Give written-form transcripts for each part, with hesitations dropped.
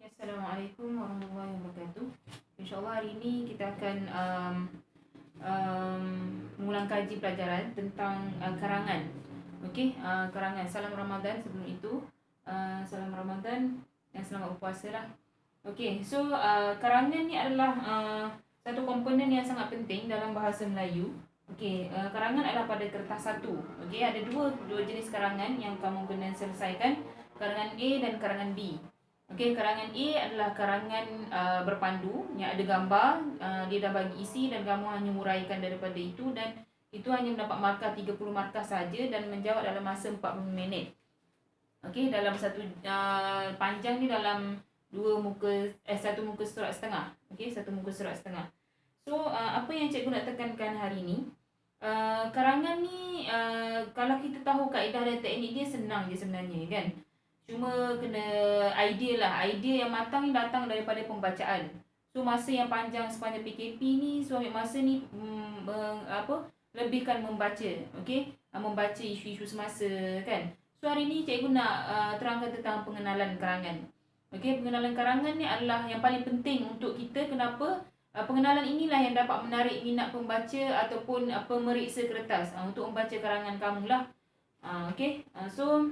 Assalamualaikum warahmatullahi wabarakatuh. InsyaAllah hari ini kita akan mengulang kaji pelajaran tentang karangan. Okey, karangan. Salam Ramadan sebelum itu. Salam Ramadan dan selamat berpuasa lah. Okey, so karangan ni adalah satu komponen yang sangat penting dalam bahasa Melayu. Okey, karangan adalah pada kertas satu. Okey, ada dua jenis karangan yang kamu kena selesaikan. Karangan A dan karangan B. Okey, karangan A adalah karangan berpandu yang ada gambar, dia dah bagi isi dan kamu hanya huraikan daripada itu, dan itu hanya mendapat markah 30 markah saja dan menjawab dalam masa 40 minit. Okey, dalam satu panjang ni dalam satu muka surat setengah. Okey, satu muka surat setengah. So, apa yang cikgu nak tekankan hari ni, karangan ni kalau kita tahu kaedah dan teknik dia senang je sebenarnya kan. Cuma kena idea lah. Idea yang matang ni datang daripada pembacaan. So masa yang panjang sepanjang PKP ni, so ambil masa ni lebihkan membaca. Okey, membaca isu-isu semasa kan. So hari ni cikgu nak terangkan tentang pengenalan karangan. Okey, pengenalan karangan ni adalah yang paling penting untuk kita. Kenapa? Pengenalan inilah yang dapat menarik minat pembaca ataupun pemeriksa kertas untuk membaca karangan kamu lah. Okey, so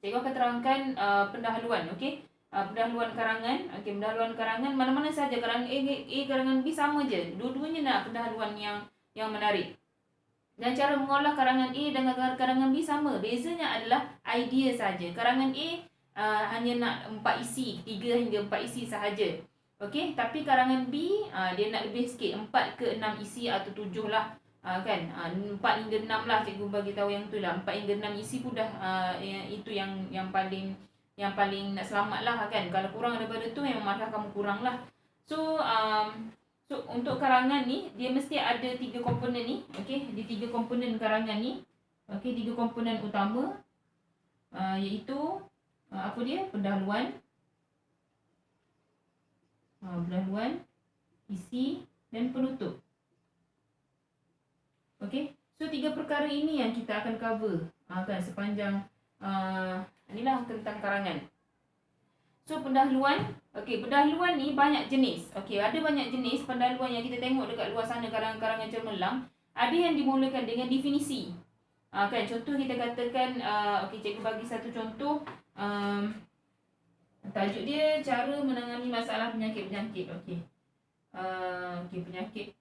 cikgu akan terangkan pendahuluan. Okey, pendahuluan karangan. Okey, pendahuluan karangan mana-mana saja, karangan A, karangan B sama je. Dua-duanya nak pendahuluan yang menarik. Dan cara mengolah karangan A dan karangan B sama. Bezanya adalah idea saja. Karangan A hanya nak 4 isi, 3 hingga 4 isi sahaja. Okey, tapi karangan B dia nak lebih sikit, 4 ke 6 isi atau 7 lah. Kan 4 hingga 6 lah, cikgu bagi tahu yang tu lah. 4 hingga 6 isi pun dah itu yang paling nak selamat lah kan. Kalau kurang daripada tu memang markah kamu kurang lah. So untuk karangan ni dia mesti ada 3 komponen ni. Okey, di 3 komponen karangan ni. Okey, 3 komponen utama iaitu apa dia? Pendahuluan, isi dan penutup. Okey, so 3 perkara ini yang kita akan cover kan sepanjang inilah tentang karangan. So pendahuluan, okey, pendahuluan ni banyak jenis. Okey, ada banyak jenis pendahuluan yang kita tengok dekat luar sana, karangan-karangan cemerlang. Ada yang dimulakan dengan definisi. Kan contoh kita katakan okey, cikgu bagi satu contoh, tajuk dia cara menangani masalah penyakit-penyakit. Okey. Okey, penyakit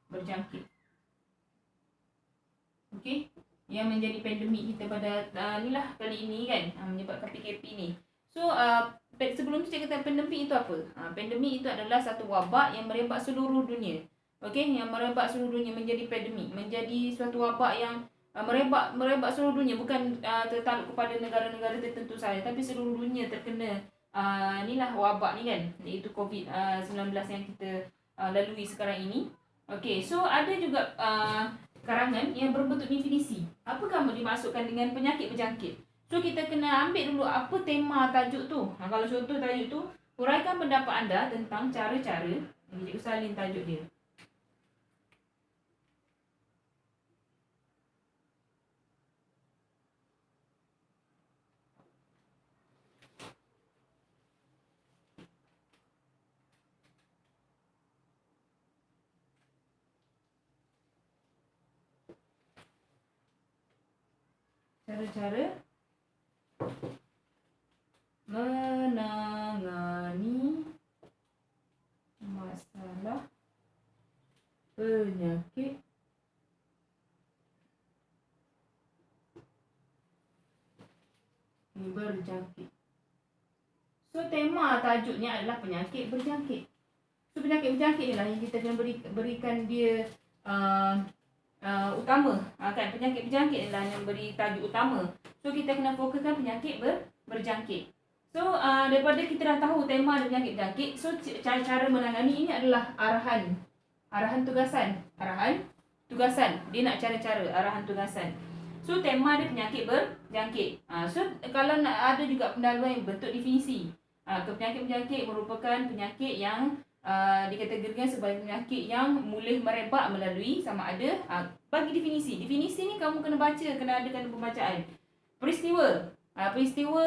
berjangkit. Okey, yang menjadi pandemik kita pada inilah kali ini kan, menyebabkan PKP ni. So sebelum tu saya kata pandemik itu apa? Pandemik itu adalah satu wabak yang merebak seluruh dunia. Okey, yang merebak seluruh dunia menjadi pandemik, menjadi suatu wabak yang merebak seluruh dunia, bukan tertakluk kepada negara-negara tertentu saja, tapi seluruh dunia terkena inilah wabak ni kan, iaitu COVID-19 yang kita lalui sekarang ini. Okey, so ada juga karangan yang berbentuk definisi. Apakah dimaksudkan dengan penyakit berjangkit? So kita kena ambil dulu apa tema tajuk tu. Kalau contoh tajuk tu, huraikan pendapat anda tentang cara-cara. Cikgu salin tajuk dia. Cara-cara menangani masalah penyakit berjangkit. So tema tajuknya adalah penyakit berjangkit. So penyakit berjangkit inilah yang kita kena berikan dia utama. Kan penyakit berjangkit adalah yang beri tajuk utama. So kita kena fokuskan penyakit berjangkit. So daripada kita dah tahu tema dan penyakit berjangkit, so cara menangani ini adalah arahan tugasan. Dia nak cara-cara arahan tugasan. So tema dia penyakit berjangkit. So kalau nak ada juga pendahuluan yang bentuk definisi. Penyakit berjangkit merupakan penyakit yang dikategorikan sebagai penyakit yang boleh merebak melalui sama ada bagi definisi. Definisi ni kamu kena baca, kena adakan pembacaan. Peristiwa Peristiwa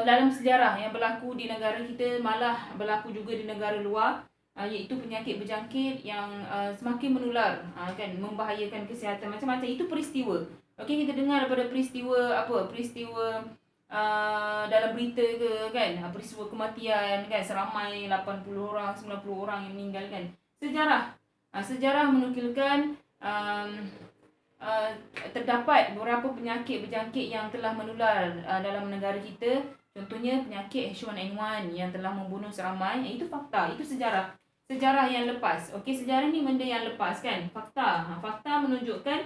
dalam sejarah yang berlaku di negara kita malah berlaku juga di negara luar, iaitu penyakit berjangkit yang semakin menular, kan, membahayakan kesihatan macam-macam. Itu peristiwa. Okey, kita dengar daripada peristiwa dalam berita ke, kan, peristiwa kematian, kan, seramai 80 orang 90 orang yang meninggal, kan. Sejarah menukilkan terdapat beberapa penyakit berjangkit yang telah menular dalam negara kita. Contohnya penyakit H1N1 yang telah membunuh seramai. Itu fakta, itu sejarah yang lepas. Okey, sejarah ni benda yang lepas, kan. Fakta menunjukkan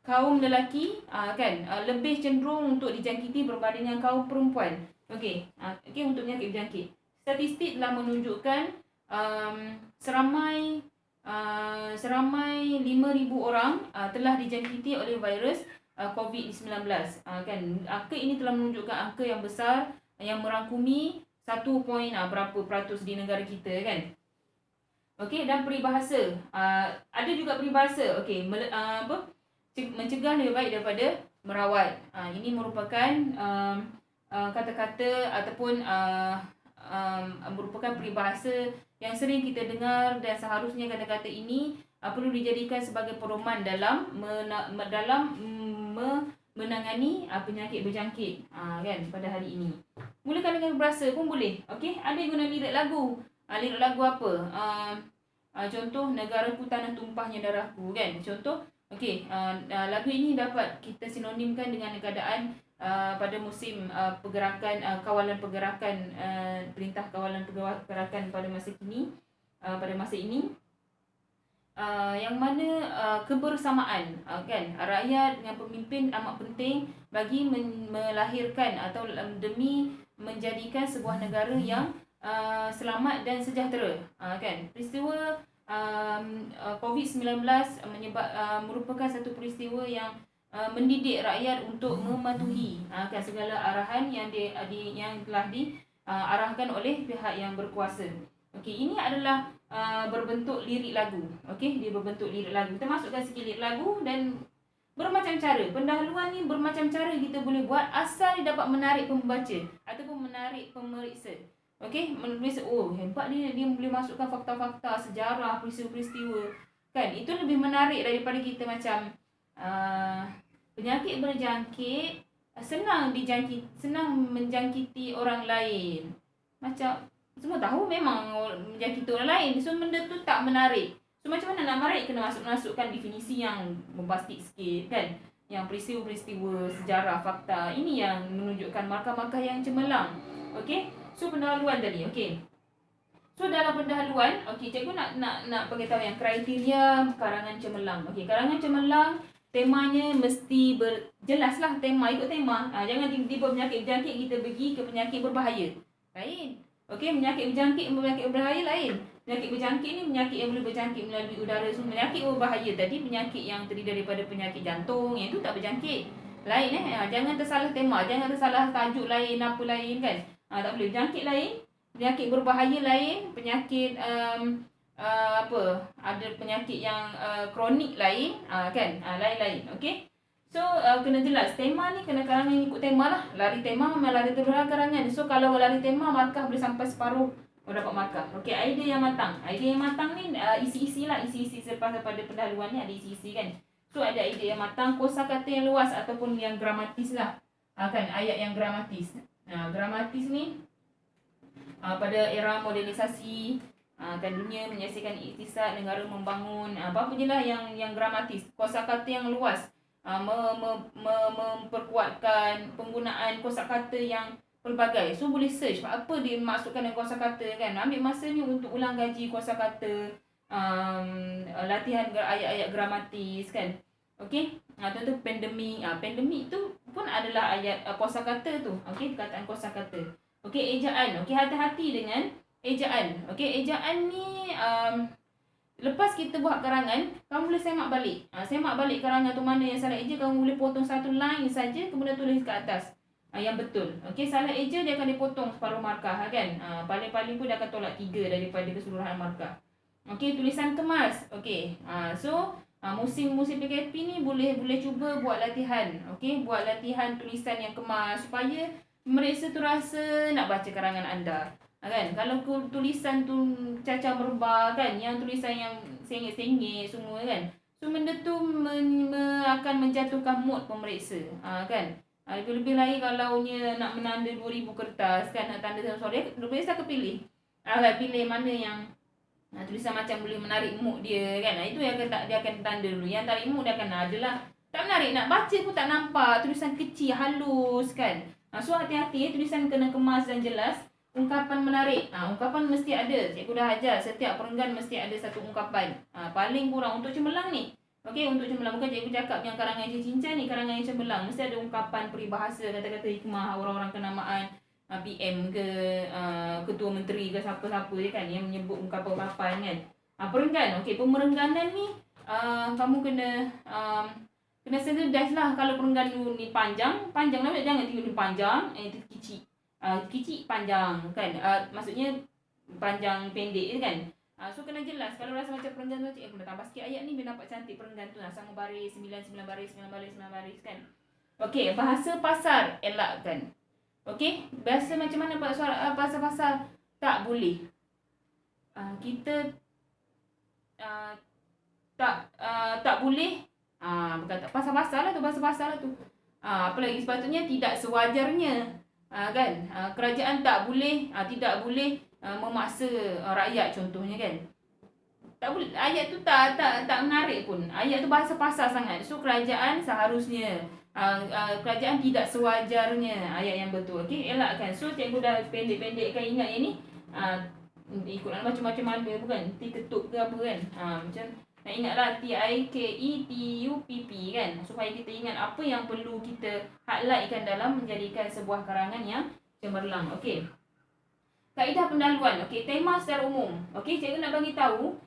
kaum lelaki, kan, lebih cenderung untuk dijangkiti berbanding dengan kaum perempuan. Okey, untuk penyakit berjangkit. Statistik telah menunjukkan seramai 5,000 orang telah dijangkiti oleh virus COVID-19, kan. Angka ini telah menunjukkan angka yang besar yang merangkumi 1 berapa peratus di negara kita, kan. Okey, dan peribahasa, ada juga peribahasa, okey, mencegah lebih baik daripada merawat. Ini merupakan kata-kata ataupun merupakan peribahasa yang sering kita dengar, dan seharusnya kata-kata ini perlu dijadikan sebagai pedoman dalam menangani penyakit berjangkit, kan, pada hari ini. Mulakan dengan berasa pun boleh. Okey, ada guna lirik lagu. Lirik lagu apa? Contoh, negaraku tanah tumpahnya darahku, kan. Contoh, okey, lagu ini dapat kita sinonimkan dengan keadaan pada musim pergerakan kawalan pergerakan perintah kawalan pergerakan pada masa ini, yang mana kebersamaan, kan, rakyat dengan pemimpin amat penting bagi melahirkan atau demi menjadikan sebuah negara yang selamat dan sejahtera, kan. Peristiwa COVID-19 merupakan satu peristiwa yang mendidik rakyat untuk mematuhi kan segala arahan yang telah diarahkan oleh pihak yang berkuasa. Okey, ini adalah berbentuk lirik lagu. Okey, dia berbentuk lirik lagu. Kita masukkan sikit lirik lagu, dan bermacam cara. Pendahuluan ni bermacam cara kita boleh buat asal dia dapat menarik pembaca ataupun menarik pemeriksa. Okey, menulis, oh hebat dia boleh masukkan fakta-fakta sejarah, peristiwa-peristiwa, kan. Itu lebih menarik daripada kita macam penyakit berjangkit senang menjangkiti orang lain. Macam semua tahu memang menjangkiti orang lain. So benda tu tak menarik. So macam mana nak menarik? Kena masukkan definisi yang bombastik sikit, kan. Yang peristiwa-peristiwa sejarah, fakta. Ini yang menunjukkan markah-markah yang cemerlang. Okey. So pendahuluan tadi. Okey. So dalam pendahuluan, okey, cikgu nak beritahu yang kriteria karangan cemerlang. Okey, karangan cemerlang temanya mesti jelaslah tema, ikut tema. Jangan tiba-tiba penyakit berjangkit kita pergi ke penyakit berbahaya. Lain. Okey, penyakit berbahaya lain. Penyakit berjangkit ni penyakit yang boleh berjangkit melalui udara. So penyakit berbahaya tadi penyakit yang terdiri daripada penyakit jantung, yang tu tak berjangkit. Lain jangan tersalah tema, jangan tersalah tajuk lain, apa lain, kan. Tak boleh. Penyakit lain, penyakit berbahaya lain, penyakit ada penyakit yang kronik lain, kan, lain-lain. Okey, so kena jelas tema ni, kena karangan ikut tema lah. Lari tema memang lari terbelah karangan. So kalau lari tema, markah boleh sampai separuh dapat markah. Okey, idea yang matang ni isi-isi selepas daripada pendahuluan ni ada isi-isi, kan. So ada idea yang matang, kosakata yang luas ataupun yang gramatis lah, kan, ayat yang gramatis. Gramatis ni pada era modernisasi, kan, dunia menyaksikan iktisad, negara membangun, apa-apa je lah yang gramatis. Kosakata yang luas, memperkuatkan penggunaan kosakata yang pelbagai. So boleh search apa dia maksudkan dengan kosakata, kan. Ambil masa ni untuk ulang kaji kosakata, latihan ayat-ayat gramatis, kan. Okey, contoh pandemik. Pandemik tu pun adalah ayat kosakata tu. Okey, perkataan kosakata. Okey, ejaan. Okey, hati-hati dengan ejaan. Okey, ejaan ni lepas kita buat karangan, kamu boleh semak balik. Semak balik karangan tu mana yang salah eja, kamu boleh potong satu line saja kemudian tulis ke atas yang betul. Okey, salah eja dia akan dipotong separuh markah, kan. Paling-paling pun dia akan tolak 3 daripada keseluruhan markah. Okey, tulisan kemas. Okey, so Musim-musim PKP ni boleh cuba buat latihan. Okey, buat latihan tulisan yang kemas supaya pemeriksa tu rasa nak baca karangan anda. Kan? Kalau tulisan tu cacar merbah kan, yang tulisan yang sengit-sengit semua kan. So benda tu akan menjatuhkan mood pemeriksa. Kan? Lebih-lebih lagi kalau nak menanda 2000 kertas kan, nak tanda satu soalan, pemeriksa akan pilih. Pilih mana yang tulisan macam boleh menarik mood dia kan. Itu yang dia akan tanda dulu. Yang tarik mood dia akan adalah tak menarik, nak baca pun tak nampak, tulisan kecil halus kan. So hati-hati, tulisan kena kemas dan jelas. Ungkapan menarik. Ungkapan mesti ada. Cikgu dah ajar setiap perenggan mesti ada satu ungkapan. Paling kurang untuk cemerlang ni. Okey, untuk cemerlang, bukan cikgu cakap yang karangan yang cincin ni, karangan yang cemerlang mesti ada ungkapan peribahasa, kata-kata hikmah orang-orang kenamaan, PM ke, ketua menteri ke, siapa-siapa je kan yang menyebut ungkapan-ungkapan kan. Perenggan. Okey, pemerengganan ni kamu kena standardize lah. Kalau perenggan ni panjang lah, jangan tinggal panjang, itu kecil. Kecil panjang kan. Maksudnya panjang pendek je kan. So kena jelas. Kalau rasa macam perenggan tu, cikgu tambah sikit ayat ni biar nampak cantik perenggan tu. Sama baris, 9 baris, 9 baris, 9 baris kan. Okey, bahasa pasar elakkan. Okey, bahasa macam mana bahasa pasar tak boleh. Kita tak boleh. Bukan tak pasar-pasar lah tu, bahasa pasar lah tu. Apalagi sepatutnya tidak sewajarnya. Kan, kerajaan tak boleh, tidak boleh memaksa rakyat contohnya kan. Tak boleh, ayat tu tak menarik pun. Ayat tu bahasa pasar sangat. So kerajaan seharusnya kerajaan tidak sewajarnya, ayat yang betul. Okey, elakkan. So cikgu dah pendek-pendekkan ingat yang ni. Ikutlah macam-macam ada bukan, T-ketuk ke apa kan. Macam nak ingatlah TIKETUPP kan, supaya kita ingat apa yang perlu kita highlightkan dalam menjadikan sebuah karangan yang cemerlang. Okey, kaedah pendahuluan. Okey, tema secara umum. Okey, cikgu nak bagi tahu